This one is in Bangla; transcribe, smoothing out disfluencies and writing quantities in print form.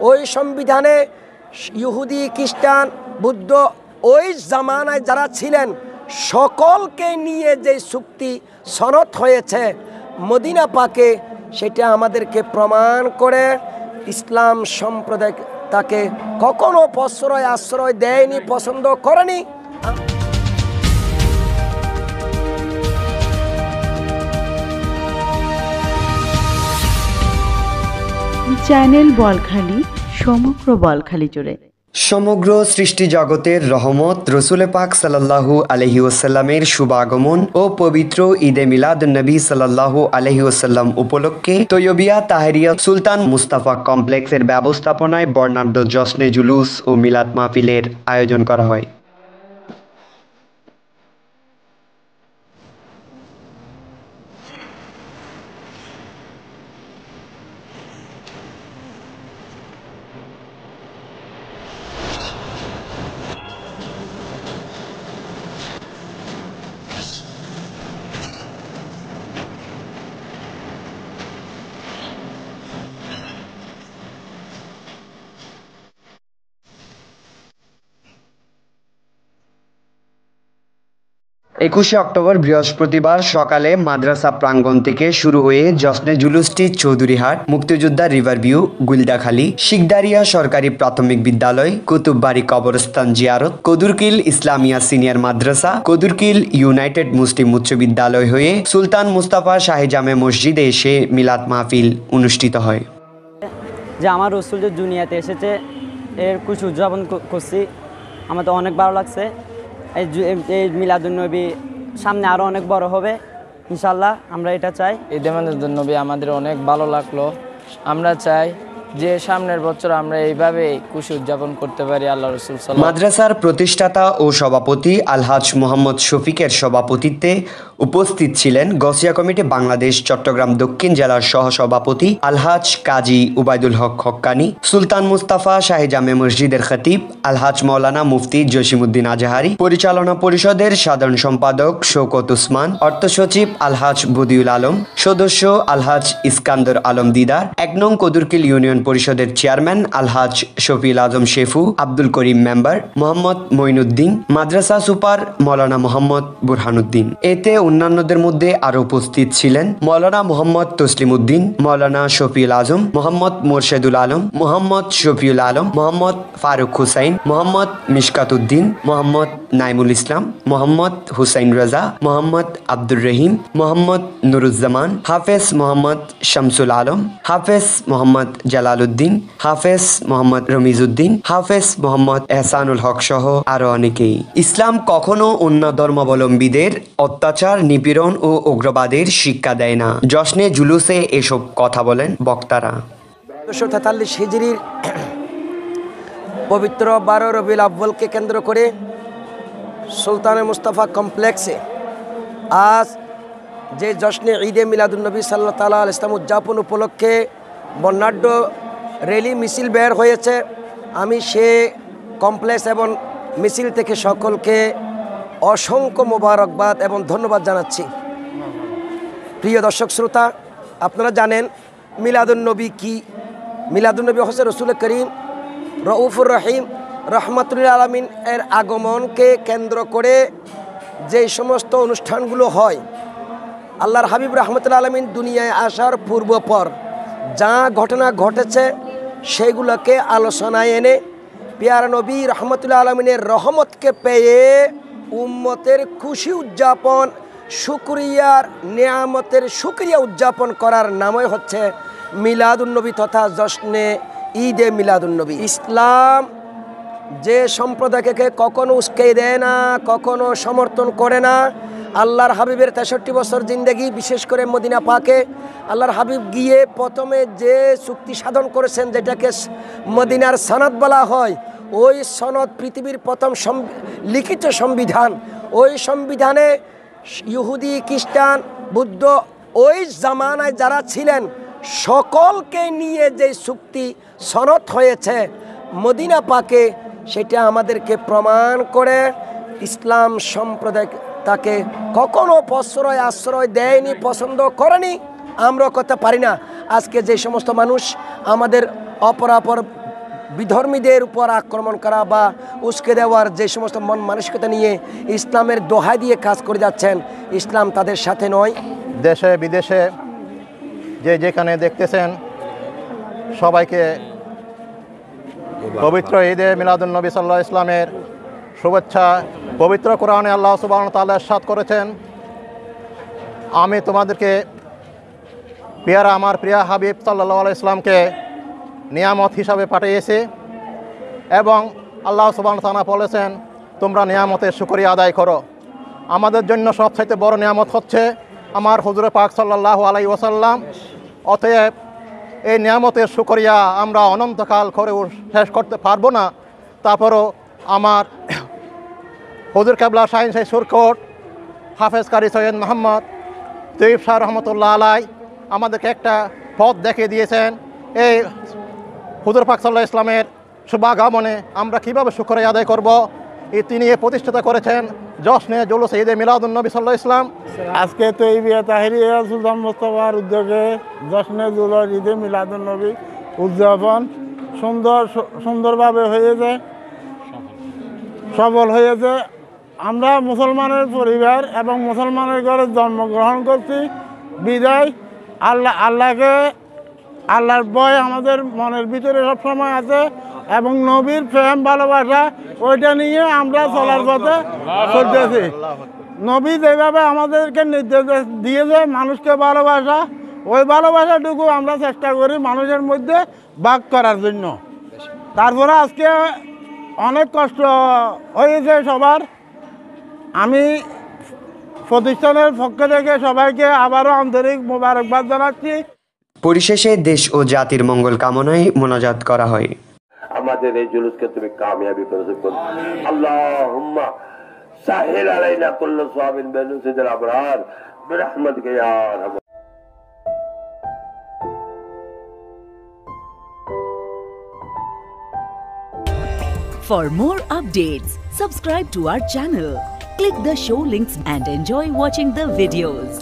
ওই সংবিধানে ইহুদি খ্রিস্টান বুদ্ধ ওই জামানায় যারা ছিলেন সকলকে নিয়ে যে চুক্তি সনদ হয়েছে মদিনা পাকে, সেটা আমাদেরকে প্রমাণ করে ইসলাম সম্প্রদায় তাকে কখনো প্রশ্রয় আশ্রয় দেয়নি, পছন্দ করেনি। চ্যানেল বলখালি সমগ্র বলখালি জুড়ে। সমগ্র সৃষ্টি জগতের রহমত রসুল পাক সাল্লাল্লাহু আলাইহি ওয়াসাল্লামের শুভাগমন ও পবিত্র ঈদে মিলাদুন্নবী সাল্লাল্লাহু আলাইহি ওয়াসাল্লাম উপলক্ষে তৈয়বিয়া তাহেরিয়া সুলতান মুস্তাফা কমপ্লেক্সের ব্যবস্থাপনায় বর্ণাঢ্য জশ্নে জুলুস ও মিলাদ মাহফিলের আয়োজন করা হয়। একুশে অক্টোবর বৃহস্পতিবার সকালে মাদ্রাসা প্রাঙ্গণ থেকে শুরু হয়ে জশ্নে জুলুসটি চৌধুরীহাট, মুক্তিযোদ্ধা রিভার ভিউ, গুলদাখালী, শিকদারিয়া সরকারি প্রাথমিক বিদ্যালয়, কুতুববাড়ি কবরস্থান জিয়ারত, কদুরকিল ইসলামিয়া সিনিয়র মাদ্রাসা, কদুরকিল ইউনাইটেড মুসলিম উচ্চ বিদ্যালয় হয়ে সুলতান মুস্তাফা শাহী জামে মসজিদে এসে মিলাদ মাহফিল অনুষ্ঠিত হয়। যে আমার রসুল যে দুনিয়াতে এসেছে এর কিছু উদযাপন করছি, আমার তো অনেক ভালো লাগছে। এই মিলাদুন্নবী সামনে আরও অনেক বড় হবে ইনশাল্লাহ, আমরা এটা চাই। ঈদে মিলাদুন্নবী আমাদের অনেক ভালো লাগলো। আমরা চাই যে সামনের বছর আমরা এইভাবে খুশি উদযাপন করতে পারি। আল্লাহ রসুল মাদ্রাসার প্রতিষ্ঠাতা ও সভাপতি আলহাজ মোহাম্মদ শফিকের সভাপতিত্বে উপস্থিত ছিলেন গসিয়া কমিটি বাংলাদেশ চট্টগ্রাম দক্ষিণ জেলার সহসভাপতি আলহাজ কাজী উবাইদুল হক হক্কানি, সুলতান মুস্তাফা শাহী জামে মসজিদের খতিব আলহাজ মৌলানা মুফতি জসিমউদ্দিন আজহারি, পরিচালনা পরিষদের সাধারণ সম্পাদক শওকত উসমান, অর্থ সচিব আলহাজ বদিউল আলম, সদস্য আলহাজ ইস্কান্দর আলম দিদার, ১ নং কদুরকিল ইউনিয়ন পরিষদের চেয়ারম্যান আলহাজ শফিউল আজম শেফু, আব্দুল করিম মেম্বার, মোহাম্মদ মঈনুদ্দিন, মাদ্রাসা সুপার মৌলানা মোহাম্মদ বুরহানুদ্দিন। এতে অন্যান্যদের মধ্যে আরো উপস্থিত ছিলেন মৌলানা মোহাম্মদ তসলিমউদ্দিন, মৌলানা শফিউল আজম, মোহাম্মদ মোরশেদুল আলম, মোহাম্মদ শফিউল আলম, মোহাম্মদ ফারুক হুসাইন, মোহাম্মদ মিশকাত উদ্দিন, মোহাম্মদ নাইমুল ইসলাম, মোহাম্মদ হুসাইন রাজা, মোহাম্মদ আব্দুর রহিম, মোহাম্মদ নুরুজ্জামান, হাফেজ মোহাম্মদ শামসুল আলম, হাফেজ মোহাম্মদ জালালউদ্দিন, হাফেজ মোহাম্মদ রমিজউদ্দিন, হাফেজ মোহাম্মদ এহসানুল হক সহ আরো অনেকেই। ইসলাম কখনো অন্য ধর্মাবলম্বীদের অত্যাচার, নিপীড়ন ও উগ্রবাদের শিক্ষা দেয় না। জশ্নে জুলুসে এসব কথা বলেন বক্তারা। ১৪৪৩ হিজরির পবিত্র ১২ রবিউল আউয়ালকে কেন্দ্র করে সুলতান মুস্তাফা কমপ্লেক্সে আজ যে জশ্নে ঈদে মিলাদুন্নবী সাল্লাল্লাহু তাআলা আলাইহি ওয়াসাল্লাম উদযাপন উপলক্ষে বর্ণাঢ্য র্যালি মিছিল বের হয়েছে, আমি সে কমপ্লেক্স এবং মিছিল থেকে সকলকে অসংখ্য মোবারকবাদ এবং ধন্যবাদ জানাচ্ছি। প্রিয় দর্শক শ্রোতা, আপনারা জানেন মিলাদুন্নবী কি? মিলাদুন্নবী হচ্ছে রসুল করিম রউফুর রহিম রহমাতুল আলামিন এর আগমনকে কেন্দ্র করে যে সমস্ত অনুষ্ঠানগুলো হয়, আল্লাহর হাবিব রহমাতুল আলামিন দুনিয়ায় আসার পূর্বপর যা ঘটনা ঘটেছে সেগুলোকে আলোচনায় এনে পেয়ারা নবী রহমাতুল আলামিনের রহমতকে পেয়ে উম্মতের খুশি উদযাপন, শুকরিয়ার নেয়ামতের শুকরিয়া উদযাপন করার নামই হচ্ছে মিলাদুন্নবী তথা জশ্নে ঈদে মিলাদুন্নবী। ইসলাম যে সম্প্রদায়কে কখনো উস্কে দেয় না, কখনো সমর্থন করে না। আল্লাহর হাবিবের ৬৩ বছর জিন্দেগি, বিশেষ করে মদিনা পাকে আল্লাহর হাবিব গিয়ে প্রথমে যে চুক্তি সাধন করেছেন, যেটাকে মদিনার সনদ বলা হয়, ওই সনদ পৃথিবীর প্রথম লিখিত সংবিধান। ওই সংবিধানে ইহুদি খ্রিস্টান বুদ্ধ ওই জামানায় যারা ছিলেন সকলকে নিয়ে যে চুক্তি সনদ হয়েছে মদিনা পাকে, সেটা আমাদেরকে প্রমাণ করে ইসলাম সম্প্রদায় তাকে কখনো প্রশ্রয় আশ্রয় দেয়নি, পছন্দ করেনি। আমরা করতে পারি না। আজকে যে সমস্ত মানুষ আমাদের অপরাপর বিধর্মীদের উপর আক্রমণ করা বা উস্কে দেওয়ার যে সমস্ত মন মানসিকতা নিয়ে ইসলামের দোহাই দিয়ে কাজ করে যাচ্ছেন, ইসলাম তাদের সাথে নয়। দেশে বিদেশে যে যেখানে দেখতেছেন সবাইকে পবিত্র ঈদে মিলাদুন্নবী সাল্লাল্লাহু আলাইহি ইসলামের শুভেচ্ছা। পবিত্র কোরআনে আল্লাহ সুবহানাহু ওয়া তাআলা ইরশাদ করেছেন, আমি তোমাদেরকে পেয়ারা আমার প্রিয় হাবিব সাল্লাল্লাহু আলাইহি ইসলামকে নিয়ামত হিসাবে পাঠিয়েছি, এবং আল্লাহ সুবহানাহু ওয়া তাআলা বলেছেন তোমরা নিয়ামতের শুকরিয়া আদায় করো। আমাদের জন্য সবচাইতে বড় নিয়ামত হচ্ছে আমার হুজুর পাক সাল্লাল্লাহু আলাইহি ওয়াসাল্লাম। অতএব এই নিয়ামতের শুকরিয়া আমরা অনন্তকাল করেও শেষ করতে পারবো না। তারপরও আমার হুজুর কেবলা শাহিন শাহী সুরকোট হাফেজ কারি সৈয়দ মোহাম্মদ তৈয়ব শাহ রহমতুল্লাহ আলাই আমাদেরকে একটা পথ দেখিয়ে দিয়েছেন। এই হুজুর পাক সাল্লাল্লাহু আলাইহি ইসলামের শুভাগমনে আমরা কীভাবে শুকরিয়া আদায় করব, তিনি প্রতিষ্ঠিত করেছেন জশ্নে জুলুস ঈদে মিলাদুন্নবী সাল্লাল্লাহু আলাইহি ইসলাম। আজকে তো এই তাহরিয়া সুলতান মোস্তফার উদ্যোগে জশ্নে জুলুস ঈদে মিলাদুন্নবী উদযাপন সুন্দরভাবে হয়েছে, সফল হয়েছে। আমরা মুসলমানের পরিবার এবং মুসলমানের ঘরে জন্মগ্রহণ করছি বিদায় আল্লাহর ভয় আমাদের মনের ভিতরে সবসময় আছে, এবং নবীর প্রেম ভালোবাসা ওইটা নিয়ে আমরা চলার পথে চলতেছি। নবী যেভাবে আমাদেরকে নির্দেশ দিয়েছে মানুষকে ভালোবাসা, ওই ভালোবাসাটুকু আমরা চেষ্টা করি মানুষের মধ্যে ভাগ করার জন্য। তারপরে আজকে অনেক কষ্ট হয়েছে সবার। আমি প্রতিষ্ঠানের পক্ষ থেকে সবাইকে আবারও আন্তরিক মোবারকবাদ জানাচ্ছি। পরিশেষে দেশ ও জাতির মঙ্গল কামনায় মোনাজাত করা হয়। আমাদের এই জুলুসকে তুমি কামিয়াবি করে দাও। আল্লাহুম্মা সাহিল আলাইনা কুল্লু সাবিন বিনুসিল আবরার বিরহমাতিকা ইয়া আরহাম। For more updates, subscribe to our channel, click the show links and enjoy watching the videos.